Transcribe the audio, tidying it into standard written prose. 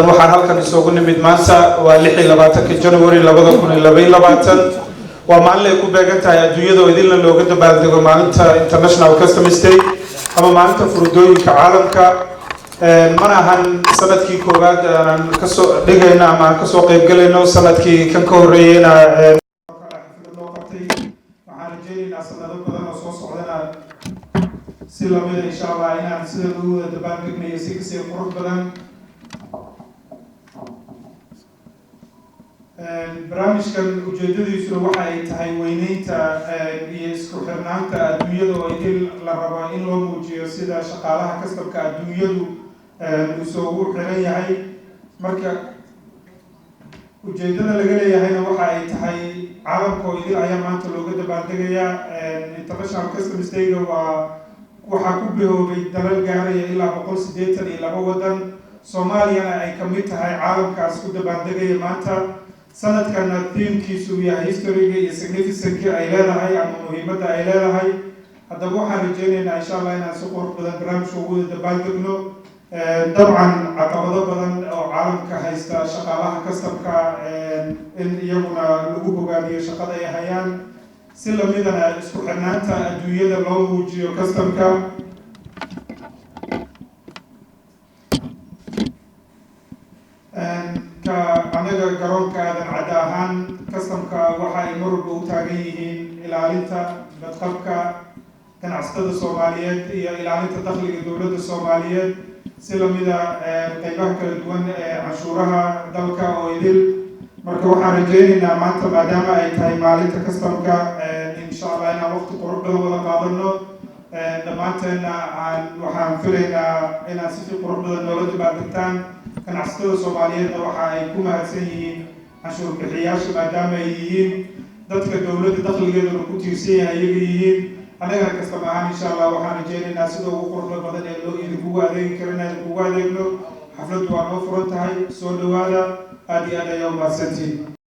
waxaan halkan isugu nimid maanta waa 26 January 2022 waa maalin ay ku beegan tahay adduunyada oo idin looga dabaaldego maalinta International Customs Day ama maalinta furudooyinka caalamka mana ahan sanadkii koowaad aan ka soo dhigayna ama aan ka soo qayb galayno sanadkii kan ka horeeyayna waxaan rajaynaynaa sanado badan oo soo socdana si lamida insha Allah inaan sida ugu dabaaldegnayo si kasii qurux badan barnaamijkan ujeedadiisu waxa ay tahay weynaynta iyo isku xirnaanta adduunyada oo idin la rabo in loo muujiyo sida shaqaalaha kastabka adduunyadu isugu xiran yahay marka ujeedada laga leeyahayna waxa ay tahay caalamka oo idin ayaa maanta looga dabaaldegaya International Customs Day waxa ku bihoobay dalal gaaraya ilaa 182 wadan Soomaaliyana ay ka mid tahay caalamkaas ku dabaaldegaya maanta sanadkan theme-kiisu yahay history iyo significance ay leedahay ama muhiimadda ay leedahay haddaba waxaan rajaynaynaa insha Allah inaan si qurux badan barnaamijka ugu dabaaldegno dabcan caqabado badan oo caalamka haysta shaqaalaha kastabka in iyaguna lagu bogaadiyo shaqada ay hayaan si lamidana isku xirnaanta adduunyada loo muujiyo kastabka anaga garoonka aadan cadda ahaan kastamka waxa ay mar walba u taagan yihiin ilaalinta badqabka ganacsatada Soomaaliyeed iyo ilaalinta dakhliga dowladda Soomaaliyeed si lamida qaybaha kala duwan ee canshuuraha dalka oo idil marka waxaan rajaynaynaa maanta maadaama ay tahay maalinta kastamka insha Allah inaan waqti qurux badan wada qaadano dhammaanteena waxaan filaynaa inaan si qurux badan noola dabaaldegtaan ganacsatada Soomaaliyeed waxa ay ku mahadsan yihiin canshuur bixiyaasha maadaama ay yihiin dadka dowladda dakhligeeda ku tiirsan yahay iyaga yihiin anaga kastama ahaan insha Allah waxaan rajaynaynaa sida ugu quruxda badan ee loo idinku adeegi karana ugu adeegno xafladdu waa noo furan tahay soo dhawaada aad iyo aad ayaa u mahadsantihiin